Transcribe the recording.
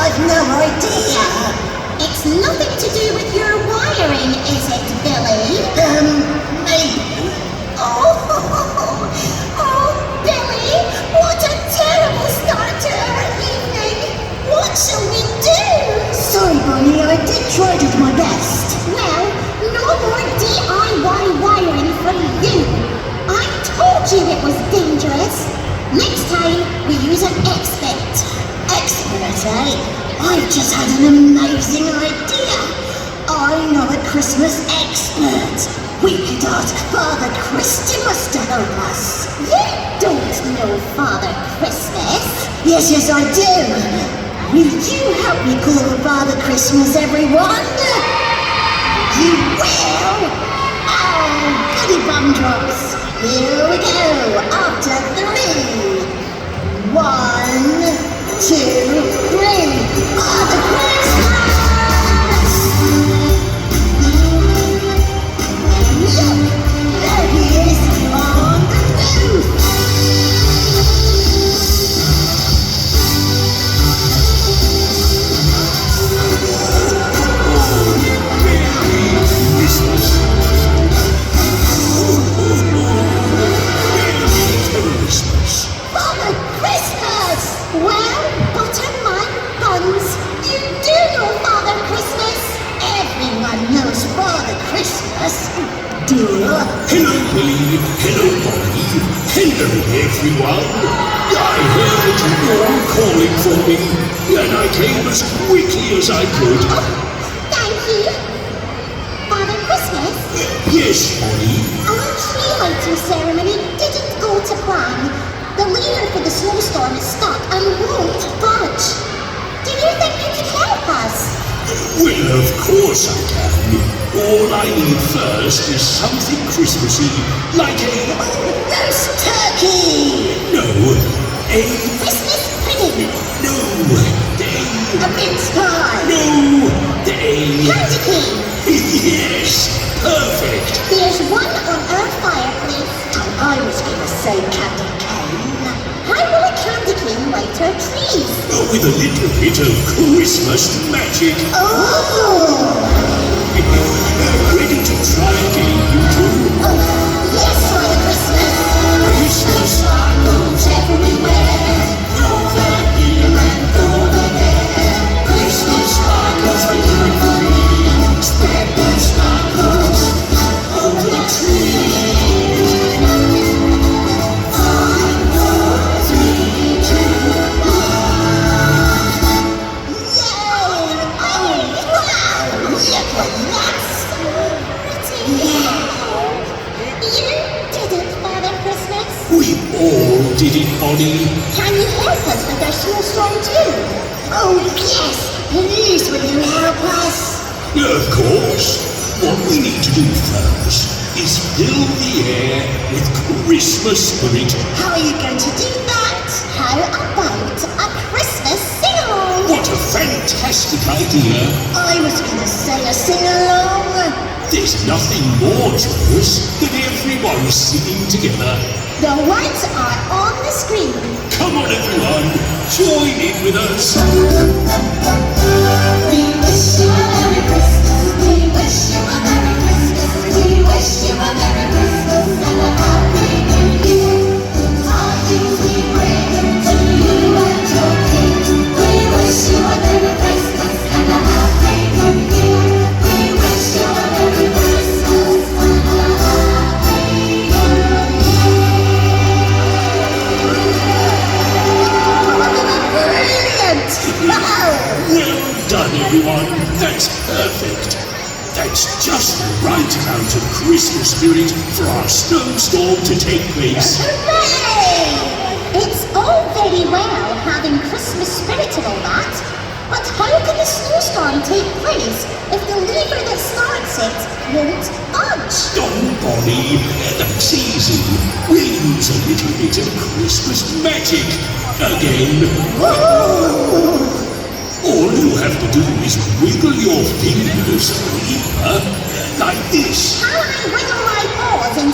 I've no idea. It's nothing to do with your wiring, is it, Billy? Maybe. Oh, Billy, what a terrible start to our evening. What shall we do? Sorry, Bonnie, I did try to do my best. Well, no more DIY wiring from you. I told you it was dangerous. Next time, we use an expert. Expert, eh? I've just had an amazing idea. I know a Christmas expert. We could ask Father Christmas to help us. You don't know Father Christmas. Yes, I do. Will you help me call Father Christmas, everyone? You will? Oh, goody bum drops. Here we go. After 3. 1, 2, 3. Father Christmas! Look! There he is on the roof! Father Christmas! Well, Butterman Buns, you do know Father Christmas. Everyone knows Father Christmas. Duh. Hello, Billy. Hello, Bonnie. Hello, everyone. I heard you all calling for me, and I came as quickly as I could. Oh, thank you. Father Christmas? Yes, Bonnie. Our tree lighting ceremony didn't go to plan. The leader for the snowstorm is stuck and won't budge. Do you think you could help us? Well, of course I can. All I need first is something Christmassy, like a... Roast turkey! No, a... Christmas pudding. No, A mince pie! No, a... Candy cane. Yes, perfect. There's one on our fireplace. I was gonna say candy cane. How will a candy cane light our trees? With a little bit of Christmas magic. Oh! Ready to try again, you two? Yes, Father Christmas. Christmas sparkles everywhere. Over here and over there. Christmas sparkles for you and for me. Spread those sparkles over the tree. 5, 4, 3, 2, 1. Yay! Oh, wow! Look at that! Pretty. You did it, Father Christmas. We all did it, Bonnie. Can you help us with our snowstorm too? Oh, yes! Please, will you help us? Of course. What we need to do first is fill the air with Christmas spirit. How are you going to do that? How about a Christmas sing-along? What a fantastic idea. I was gonna say a sing-along. There's nothing more joyous than everyone singing together. The words are on the screen. Come on, everyone. Join in with us. We wish you a Merry Christmas. We wish you a Merry Christmas. We wish you a Merry Christmas and a Happy New Year. Good tidings we bring to you and your King. We wish you a Merry Christmas and a Happy New Year. We wish you a Merry Christmas and a Happy New Brilliant! Wow! Well done, everyone. That's perfect. That's just the right amount of Christmas spirit for our snowstorm to take place. Hooray! It's all very well having Christmas spirit and all that, but how can the snowstorm take place if the lever that starts it won't budge? Oh, Bonnie, that's easy. We'll use a little bit of Christmas magic again. Whoa! All you have to do is wiggle your fingers, Eva, like this. How I wiggle my paws in